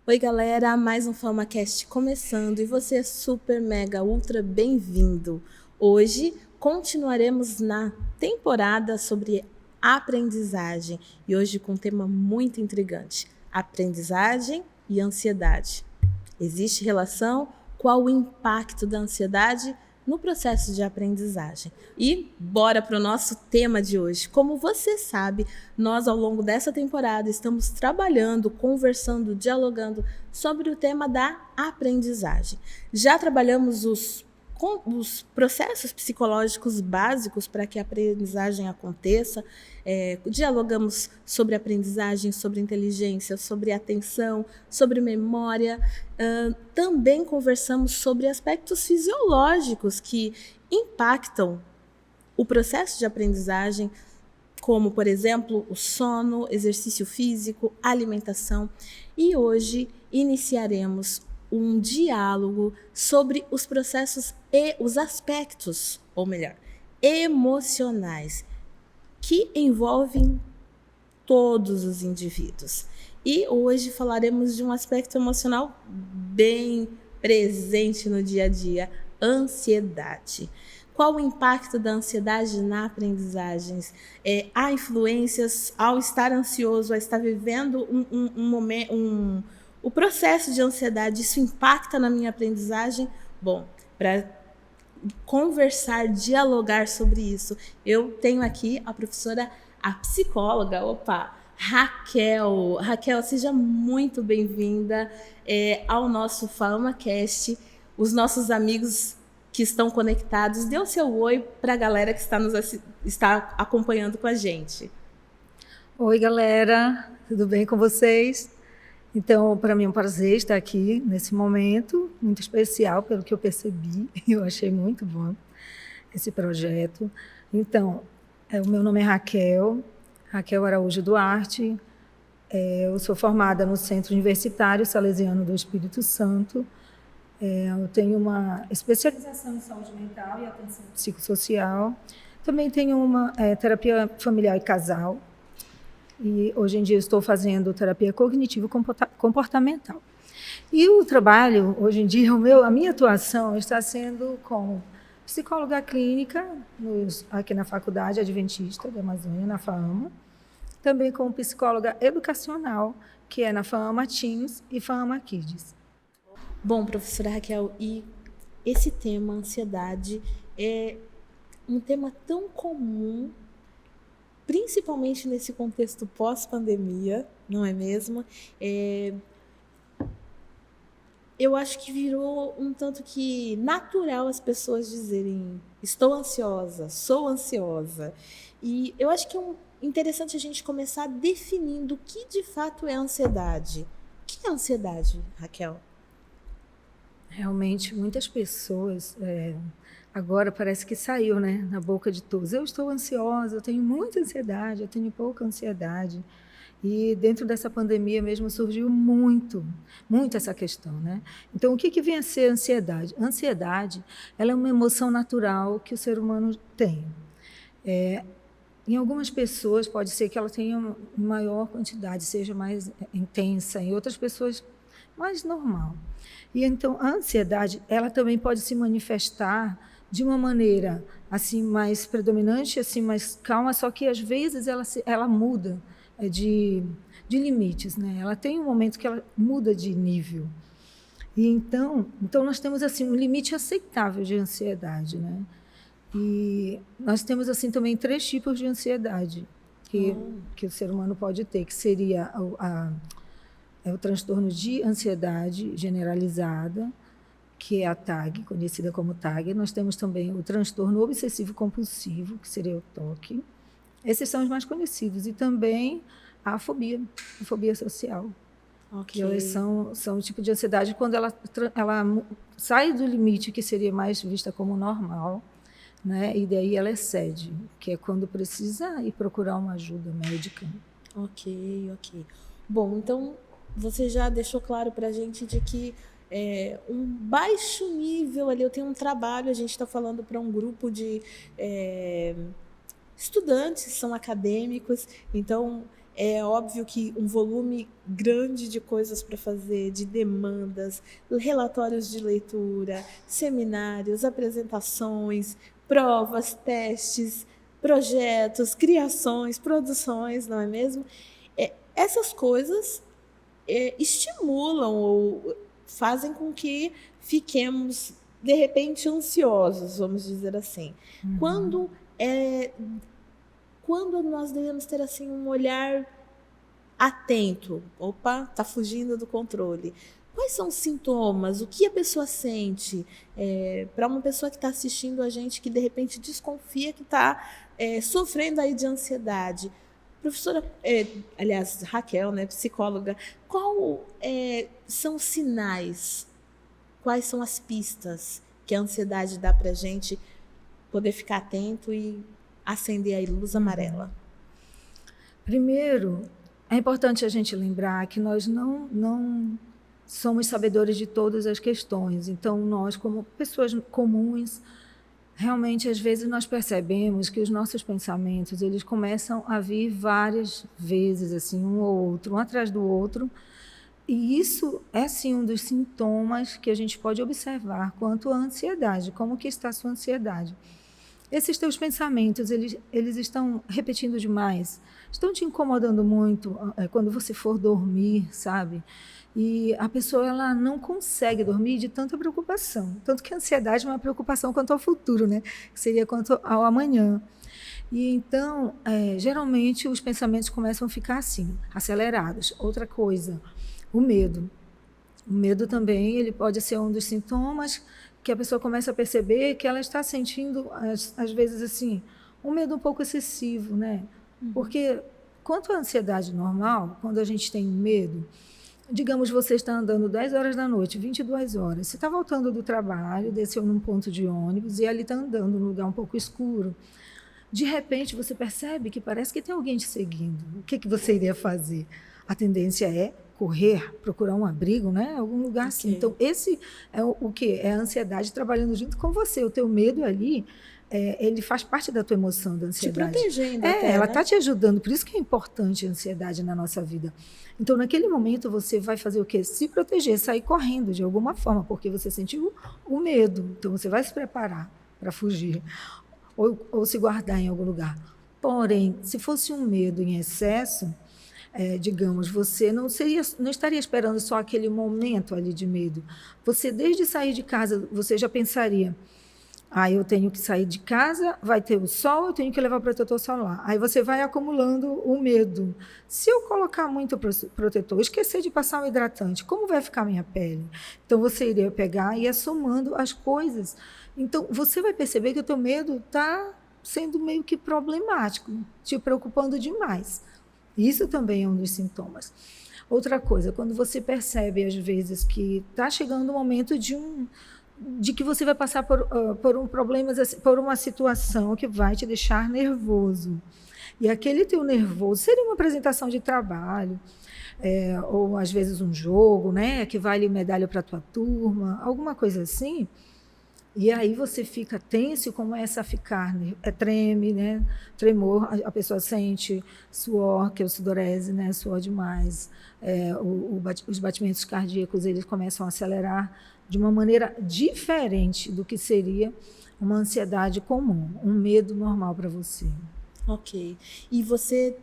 Oi, galera, mais um FamaCast começando e você é super, mega, ultra bem-vindo. Hoje continuaremos na temporada sobre aprendizagem e hoje com um tema muito intrigante: aprendizagem e ansiedade. Existe relação? Qual o impacto da ansiedade no processo de aprendizagem? E bora para o nosso tema de hoje. Como você sabe, nós ao longo dessa temporada estamos trabalhando, conversando, dialogando sobre o tema da aprendizagem. Já trabalhamos os processos psicológicos básicos para que a aprendizagem aconteça. Dialogamos sobre aprendizagem, sobre inteligência, sobre atenção, sobre memória. Também conversamos sobre aspectos fisiológicos que impactam o processo de aprendizagem, como, por exemplo, o sono, exercício físico, alimentação. E hoje iniciaremos um diálogo sobre os processos e os aspectos, ou melhor, emocionais, que envolvem todos os indivíduos. E hoje falaremos de um aspecto emocional bem presente no dia a dia: ansiedade. Qual o impacto da ansiedade na aprendizagem? Há influências ao estar ansioso, a estar vivendo o processo de ansiedade, isso impacta na minha aprendizagem? Bom, para conversar, dialogar sobre isso, eu tenho aqui a professora, a psicóloga, Raquel. Raquel, seja muito bem-vinda ao nosso FamaCast. Os nossos amigos que estão conectados, dê o seu oi para a galera que está acompanhando com a gente. Oi, galera, tudo bem com vocês? Então, para mim é um prazer estar aqui nesse momento, muito especial, pelo que eu percebi. Eu achei muito bom esse projeto. Então, o meu nome é Raquel Araújo Duarte. Eu sou formada no Centro Universitário Salesiano do Espírito Santo. Eu tenho uma especialização em saúde mental e atenção psicossocial. Também tenho uma terapia familiar e casal. E hoje em dia estou fazendo terapia cognitivo-comportamental. E o trabalho, hoje em dia, a minha atuação está sendo como psicóloga clínica aqui na Faculdade Adventista da Amazônia, na FAAMA, também como psicóloga educacional, que é na FAAMA Teens e FAAMA Kids. Bom, professora Raquel, e esse tema, ansiedade, é um tema tão comum, principalmente nesse contexto pós-pandemia, não é mesmo? Eu acho que virou um tanto que natural as pessoas dizerem: estou ansiosa, sou ansiosa. E eu acho que é interessante a gente começar definindo o que de fato é ansiedade. O que é ansiedade, Raquel? Realmente, muitas pessoas... agora parece que saiu, né, na boca de todos. Eu estou ansiosa, eu tenho muita ansiedade, eu tenho pouca ansiedade. E dentro dessa pandemia mesmo surgiu muito essa questão, né? Então, o que vem a ser ansiedade? Ansiedade, ela é uma emoção natural que o ser humano tem. Em algumas pessoas pode ser que ela tenha maior quantidade, seja mais intensa, em outras pessoas mais normal. E então a ansiedade, ela também pode se manifestar de uma maneira assim mais predominante, assim mais calma, só que às vezes ela muda de limites, né? Ela tem um momento que ela muda de nível. E então nós temos assim um limite aceitável de ansiedade, né? E nós temos assim também 3 tipos de ansiedade que o ser humano pode ter, que seria o transtorno de ansiedade generalizada, que é a TAG, conhecida como TAG. Nós temos também o transtorno obsessivo-compulsivo, que seria o TOC. Esses são os mais conhecidos. E também a fobia social. Okay. Que são o tipo de ansiedade quando ela sai do limite, que seria mais vista como normal, né? E daí ela excede, que é quando precisa ir procurar uma ajuda médica. Ok. Bom, então você já deixou claro para a gente de que um baixo nível ali, eu tenho um trabalho, a gente está falando para um grupo de estudantes, são acadêmicos, então é óbvio que um volume grande de coisas para fazer, de demandas, relatórios de leitura, seminários, apresentações, provas, testes, projetos, criações, produções, não é mesmo? Essas coisas estimulam ou fazem com que fiquemos, de repente, ansiosos, vamos dizer assim. Quando nós devemos ter assim um olhar atento, opa, está fugindo do controle. Quais são os sintomas? O que a pessoa sente? Para uma pessoa que está assistindo a gente, que de repente desconfia que está sofrendo aí de ansiedade. Professora, aliás, Raquel, né, psicóloga, qual são os sinais? Quais são as pistas que a ansiedade dá para a gente poder ficar atento e acender a luz amarela? Primeiro, é importante a gente lembrar que nós não somos sabedores de todas as questões. Então, nós, como pessoas comuns, realmente, às vezes, nós percebemos que os nossos pensamentos, eles começam a vir várias vezes, assim, um ou outro, um atrás do outro. E isso é, sim, um dos sintomas que a gente pode observar quanto à ansiedade, como que está a sua ansiedade. Esses teus pensamentos, eles estão repetindo demais, estão te incomodando muito quando você for dormir, sabe? E a pessoa ela não consegue dormir de tanta preocupação. Tanto que a ansiedade é uma preocupação quanto ao futuro, né? Que seria quanto ao amanhã. E então, geralmente, os pensamentos começam a ficar assim, acelerados. Outra coisa, o medo. O medo também ele pode ser um dos sintomas que a pessoa começa a perceber que ela está sentindo, às vezes, assim, um medo um pouco excessivo, né? Porque, quanto à ansiedade normal, quando a gente tem medo, digamos, você está andando 10 horas da noite, 22 horas, você está voltando do trabalho, desceu num ponto de ônibus e ali está andando num lugar um pouco escuro. De repente, você percebe que parece que tem alguém te seguindo. O que você iria fazer? A tendência é correr, procurar um abrigo, né? Algum lugar assim. Então, esse é o quê? É a ansiedade trabalhando junto com você. O teu medo ali, ele faz parte da tua emoção da ansiedade. Te protegendo até, ela né? está te ajudando. Por isso que é importante a ansiedade na nossa vida. Então, naquele momento, você vai fazer o quê? Se proteger, sair correndo de alguma forma, porque você sentiu o medo. Então, você vai se preparar para fugir ou se guardar em algum lugar. Porém, se fosse um medo em excesso, digamos, você não estaria esperando só aquele momento ali de medo. Você, desde sair de casa, você já pensaria, eu tenho que sair de casa, vai ter o sol, eu tenho que levar protetor solar. Aí você vai acumulando o medo. Se eu colocar muito protetor, esquecer de passar um hidratante, como vai ficar a minha pele? Então, você iria pegar e ir somando as coisas. Então, você vai perceber que o teu medo está sendo meio que problemático, te preocupando demais. Isso também é um dos sintomas. Outra coisa, quando você percebe, às vezes, que está chegando o momento de que você vai passar por um problema, por uma situação que vai te deixar nervoso. E aquele teu nervoso seria uma apresentação de trabalho, ou, às vezes, um jogo, né, que vale medalha para a tua turma, alguma coisa assim. E aí você fica tenso, começa a ficar, treme, né? Tremor, a pessoa sente suor, que é o sudorese, né? Suor demais. Os batimentos cardíacos eles começam a acelerar de uma maneira diferente do que seria uma ansiedade comum, um medo normal para você. Ok. E você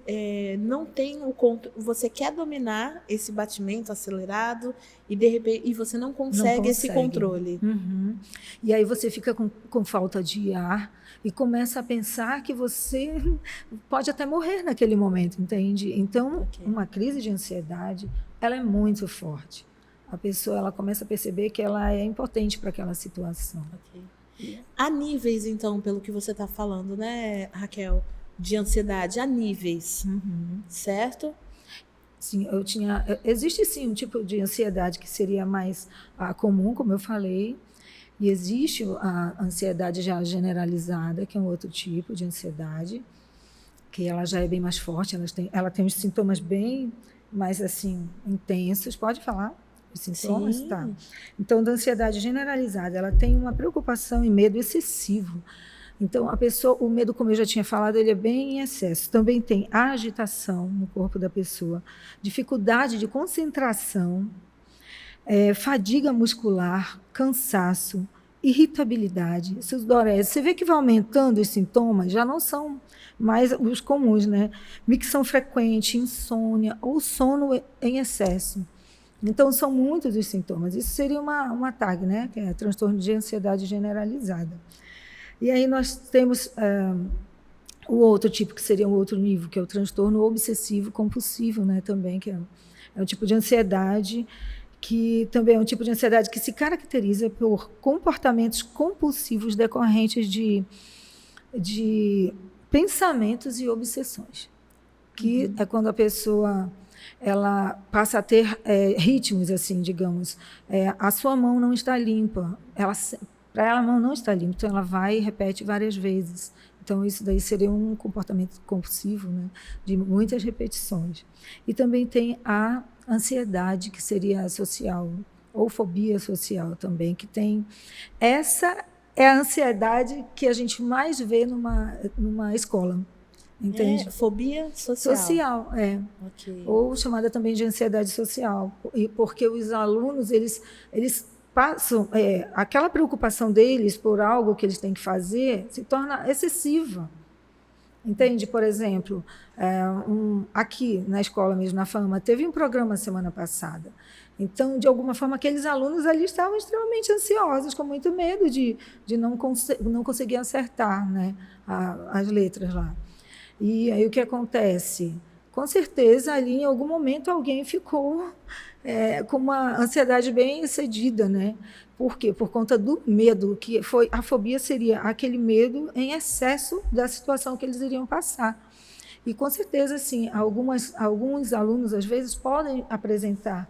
não tem o controle, você quer dominar esse batimento acelerado e de repente você não consegue esse controle. Uhum. E aí você fica com falta de ar e começa a pensar que você pode até morrer naquele momento, entende? Então, uma crise de ansiedade, ela é muito forte. A pessoa ela começa a perceber que ela é impotente para aquela situação. Okay. Há níveis, então, pelo que você está falando, né, Raquel? De ansiedade, há níveis, certo? Sim, existe sim um tipo de ansiedade que seria mais comum, como eu falei, e existe a ansiedade já generalizada, que é um outro tipo de ansiedade, que ela já é bem mais forte, ela tem os sintomas bem mais assim intensos. Pode falar os sintomas? Tá. Então, da ansiedade generalizada, ela tem uma preocupação e medo excessivo. Então, a pessoa, o medo, como eu já tinha falado, ele é bem em excesso. Também tem a agitação no corpo da pessoa, dificuldade de concentração, fadiga muscular, cansaço, irritabilidade, sudorese. Você vê que vai aumentando os sintomas, já não são mais os comuns, né? Micção frequente, insônia ou sono em excesso. Então, são muitos os sintomas. Isso seria uma TAG, né? Que é transtorno de ansiedade generalizada. E aí nós temos o outro tipo, que seria um outro nível, que é o transtorno obsessivo compulsivo, né? Também, que é um tipo de ansiedade que também é um tipo de ansiedade que se caracteriza por comportamentos compulsivos decorrentes de pensamentos e obsessões, que é quando a pessoa ela passa a ter ritmos, assim, digamos, a sua mão não está limpa, para ela a mão não está limpa, então ela vai e repete várias vezes. Então, isso daí seria um comportamento compulsivo, né, de muitas repetições. E também tem a ansiedade, que seria social, ou fobia social também, que tem... Essa é a ansiedade que a gente mais vê numa escola, entende? Fobia social. Social, Okay. Ou chamada também de ansiedade social, porque os alunos, eles passam, aquela preocupação deles por algo que eles têm que fazer se torna excessiva. Entende? Por exemplo, aqui na escola mesmo, na Fama, teve um programa semana passada. Então, de alguma forma, aqueles alunos ali estavam extremamente ansiosos, com muito medo de não conseguir acertar, né, as letras lá. E aí o que acontece? Com certeza, ali, em algum momento, alguém ficou com uma ansiedade bem excedida, né? Por quê? Por conta do medo, que foi a fobia seria aquele medo em excesso da situação que eles iriam passar. E, com certeza, assim, alguns alunos, às vezes, podem apresentar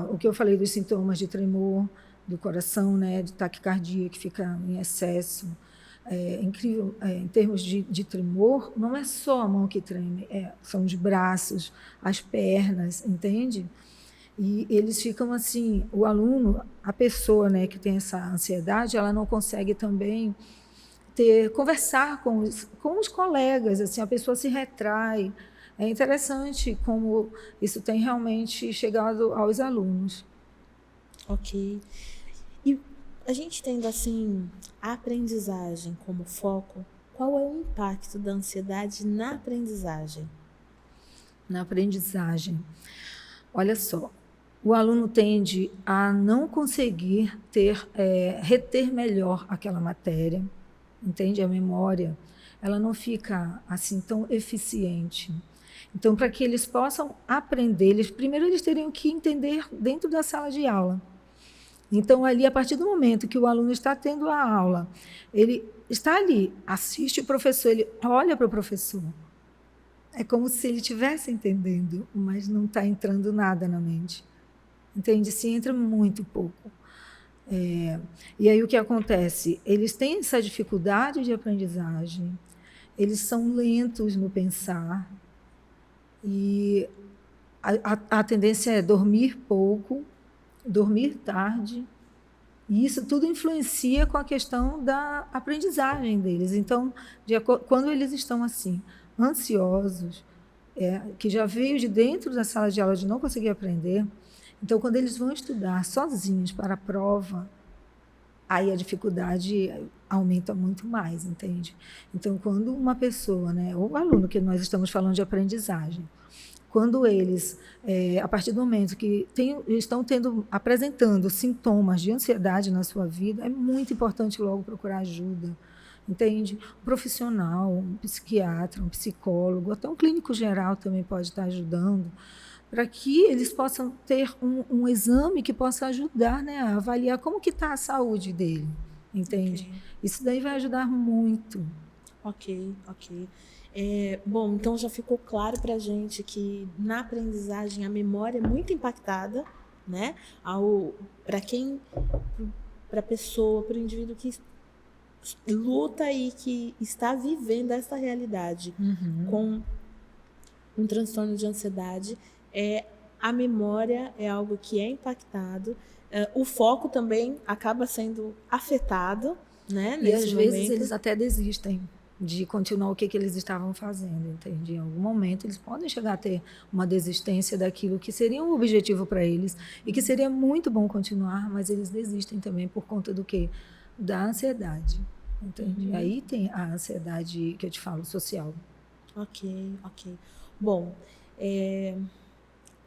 o que eu falei dos sintomas de tremor do coração, né, de taquicardia, que fica em excesso. Incrível, em termos de tremor, não é só a mão que treme, são os braços, as pernas, entende? E eles ficam assim, o aluno, a pessoa, né, que tem essa ansiedade, ela não consegue também conversar com os colegas, assim, a pessoa se retrai. É interessante como isso tem realmente chegado aos alunos. Ok. E a gente tendo, assim, a aprendizagem como foco, qual é o impacto da ansiedade na aprendizagem? Na aprendizagem. Olha só, o aluno tende a não conseguir reter melhor aquela matéria, entende? A memória, ela não fica assim tão eficiente. Então, para que eles possam aprender, primeiro eles teriam que entender dentro da sala de aula. Então, ali, a partir do momento que o aluno está tendo a aula, ele está ali, assiste o professor, ele olha para o professor. É como se ele estivesse entendendo, mas não está entrando nada na mente. Entende? Se entra muito pouco. E aí o que acontece? Eles têm essa dificuldade de aprendizagem, eles são lentos no pensar, e a tendência é dormir pouco, dormir tarde, e isso tudo influencia com a questão da aprendizagem deles. Então, quando eles estão assim, ansiosos, que já veio de dentro da sala de aula de não conseguir aprender, então, quando eles vão estudar sozinhos para a prova, aí a dificuldade aumenta muito mais, entende? Então, quando uma pessoa, né, ou aluno, que nós estamos falando de aprendizagem, quando eles, a partir do momento que estão apresentando sintomas de ansiedade na sua vida, é muito importante logo procurar ajuda, entende? Um profissional, um psiquiatra, um psicólogo, até um clínico geral também pode estar ajudando, para que eles possam ter um exame que possa ajudar, né, a avaliar como que está a saúde dele, entende? Okay. Isso daí vai ajudar muito. Ok. Bom, então já ficou claro para a gente que na aprendizagem a memória é muito impactada, né? Para a pessoa, para o indivíduo que luta e que está vivendo essa realidade com um transtorno de ansiedade, a memória é algo que é impactado, o foco também acaba sendo afetado, né? E às vezes eles até desistem de continuar o que eles estavam fazendo, entende? Em algum momento eles podem chegar a ter uma desistência daquilo que seria um objetivo para eles e que seria muito bom continuar, mas eles desistem também por conta do quê? Da ansiedade, entende? Aí tem a ansiedade que eu te falo, social. Ok. Bom,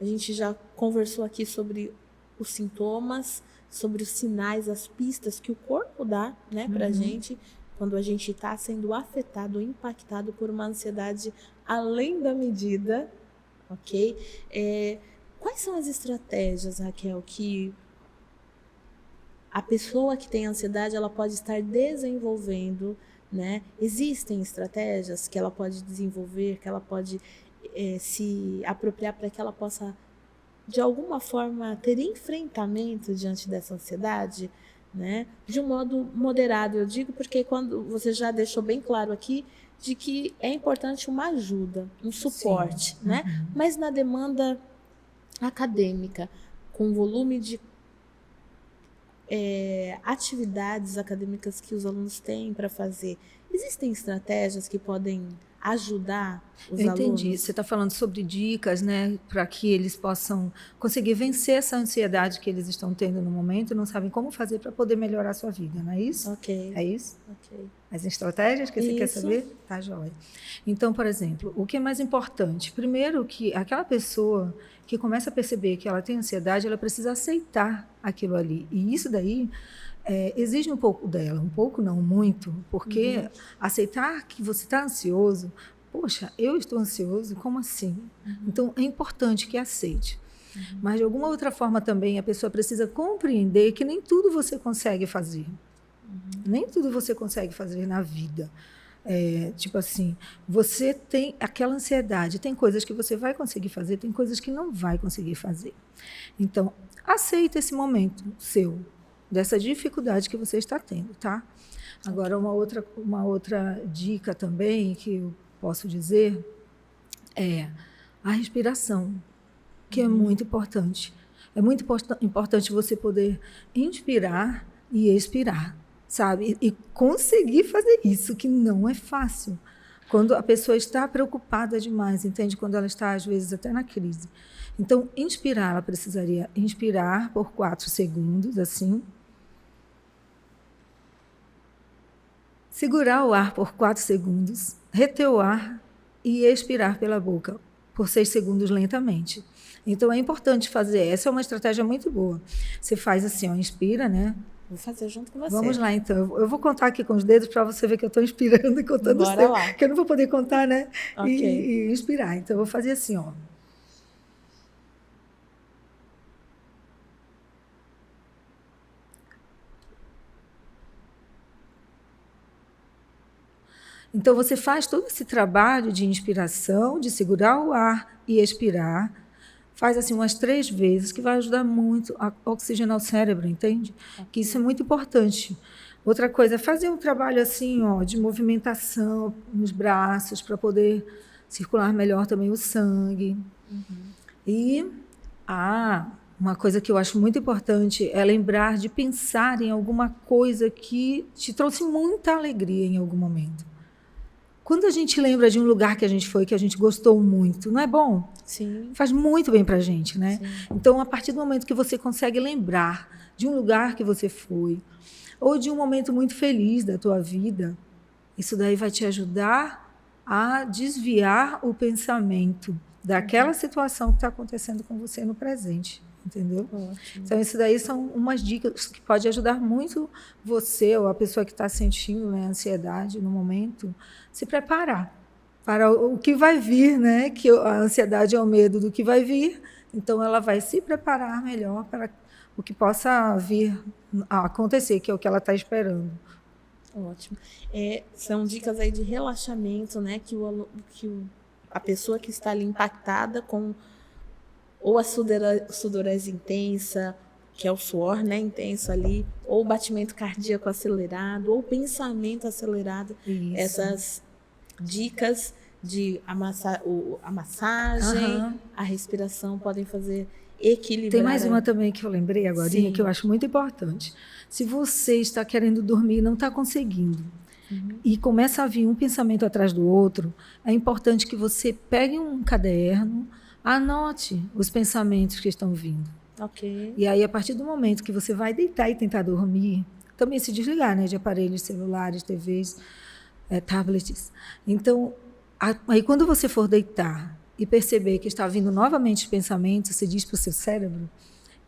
a gente já conversou aqui sobre os sintomas, sobre os sinais, as pistas que o corpo dá, né, pra gente, quando a gente está sendo afetado, impactado por uma ansiedade além da medida, ok? Quais são as estratégias, Raquel, que a pessoa que tem ansiedade ela pode estar desenvolvendo, né? Existem estratégias que ela pode desenvolver, que ela pode se apropriar para que ela possa, de alguma forma, ter enfrentamento diante dessa ansiedade, né? De um modo moderado, eu digo, porque quando você já deixou bem claro aqui de que é importante uma ajuda, um suporte, né? Mas na demanda acadêmica, com volume de atividades acadêmicas que os alunos têm para fazer, existem estratégias que podem ajudar os alunos? Eu entendi. Você está falando sobre dicas, né, para que eles possam conseguir vencer essa ansiedade que eles estão tendo no momento e não sabem como fazer para poder melhorar a sua vida, não é isso? Ok. É isso? Ok. As estratégias que você quer saber? Tá, joia. Então, por exemplo, o que é mais importante? Primeiro, que aquela pessoa que começa a perceber que ela tem ansiedade, ela precisa aceitar aquilo ali. E isso daí exige um pouco dela, um pouco não, muito, porque aceitar que você está ansioso, poxa, eu estou ansioso, como assim? Então, é importante que aceite. Mas, de alguma outra forma também, a pessoa precisa compreender que nem tudo você consegue fazer. Nem tudo você consegue fazer na vida. Tipo assim, você tem aquela ansiedade, tem coisas que você vai conseguir fazer, tem coisas que não vai conseguir fazer. Então, aceita esse momento seu, dessa dificuldade que você está tendo, tá? Agora, uma outra dica também que eu posso dizer é a respiração, que é muito importante. É muito importante você poder inspirar e expirar, sabe? E conseguir fazer isso, que não é fácil. Quando a pessoa está preocupada demais, entende? Quando ela está, às vezes, até na crise. Então, inspirar, ela precisaria inspirar por 4 segundos, assim. Segurar o ar por 4 segundos, reter o ar e expirar pela boca por 6 segundos lentamente. Então, é importante fazer. Essa é uma estratégia muito boa. Você faz assim, ó, inspira, né? Vou fazer junto com você. Vamos lá, então. Eu vou contar aqui com os dedos para você ver que eu estou inspirando e contando o seu. Porque eu não vou poder contar, né? E inspirar. Então, eu vou fazer assim, ó. Então, você faz todo esse trabalho de inspiração, de segurar o ar e expirar. Faz assim umas 3 vezes, que vai ajudar muito a oxigenar o cérebro, entende? Que isso é muito importante. Outra coisa é fazer um trabalho assim, ó, de movimentação nos braços, para poder circular melhor também o sangue. E uma coisa que eu acho muito importante é lembrar de pensar em alguma coisa que te trouxe muita alegria em algum momento. Quando a gente lembra de um lugar que a gente foi, que a gente gostou muito, não é bom? Sim. Faz muito bem para a gente, né? Sim. Então, a partir do momento que você consegue lembrar de um lugar que você foi, ou de um momento muito feliz da tua vida, isso daí vai te ajudar a desviar o pensamento daquela situação que está acontecendo com você no presente. Entendeu? Ótimo. Então, isso daí são umas dicas que podem ajudar muito você ou a pessoa que está sentindo, né, ansiedade no momento, se preparar para o que vai vir, né? Que a ansiedade é o medo do que vai vir, então ela vai se preparar melhor para o que possa vir a acontecer, que é o que ela está esperando. Ótimo. São dicas aí de relaxamento, né? Que a pessoa que está ali impactada com ou a sudorese intensa, que é o suor, né, intenso ali, ou o batimento cardíaco acelerado, ou o pensamento acelerado. Isso. Essas dicas de a massagem, a respiração podem fazer equilibrar. Tem mais uma também que eu lembrei agora, que eu acho muito importante. Se você está querendo dormir e não está conseguindo, e começa a vir um pensamento atrás do outro, é importante que você pegue um caderno, anote os pensamentos que estão vindo. Ok. E aí, a partir do momento que você vai deitar e tentar dormir, também se desligar, né, de aparelhos celulares, TVs, tablets. Então, aí quando você for deitar e perceber que está vindo novamente os pensamentos, você diz para o seu cérebro,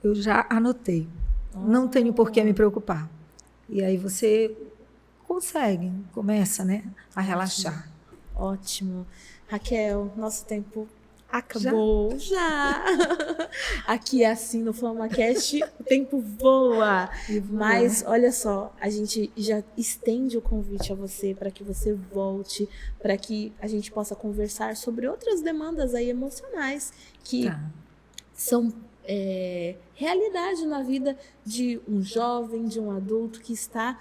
eu já anotei, não tenho por que me preocupar. E aí você começa, né, a relaxar. Ótimo. Raquel, nosso tempo acabou. Já! Aqui é assim no FlamaCast, o tempo voa. Mas olha só, a gente já estende o convite a você para que você volte, para que a gente possa conversar sobre outras demandas aí emocionais que são realidade na vida de um jovem, de um adulto que está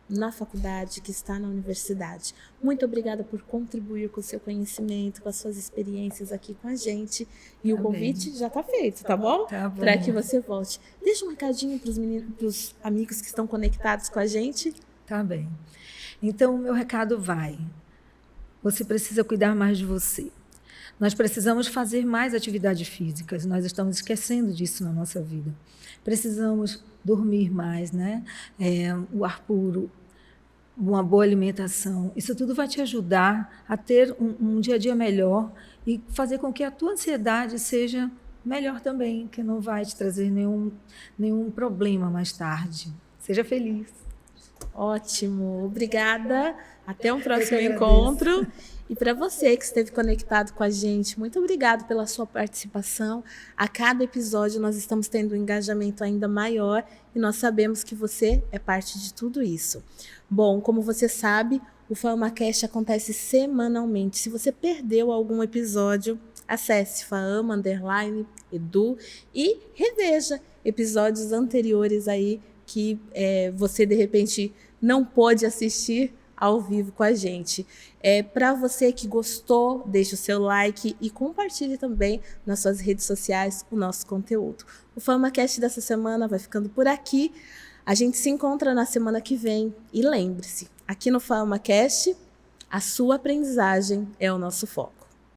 na faculdade, que está na universidade. Muito obrigada por contribuir com o seu conhecimento, com as suas experiências aqui com a gente. E o convite já está feito, tá bom? Tá bom. Para que você volte. Deixa um recadinho para os meninos, para os amigos que estão conectados com a gente. Tá bem. Então, o meu recado vai. Você precisa cuidar mais de você. Nós precisamos fazer mais atividades físicas. Nós estamos esquecendo disso na nossa vida. Precisamos dormir mais, né? O ar puro, uma boa alimentação. Isso tudo vai te ajudar a ter um dia a dia melhor e fazer com que a tua ansiedade seja melhor também, que não vai te trazer nenhum problema mais tarde. Seja feliz. Ótimo. Obrigada. Até um próximo encontro. E para você que esteve conectado com a gente, muito obrigado pela sua participação. A cada episódio nós estamos tendo um engajamento ainda maior e nós sabemos que você é parte de tudo isso. Bom, como você sabe, o FamaCast acontece semanalmente. Se você perdeu algum episódio, acesse Fama_Edu e reveja episódios anteriores aí que você de repente não pôde assistir ao vivo com a gente. Para você que gostou, deixe o seu like e compartilhe também nas suas redes sociais o nosso conteúdo. O FamaCast dessa semana vai ficando por aqui. A gente se encontra na semana que vem. E lembre-se, aqui no FamaCast, a sua aprendizagem é o nosso foco.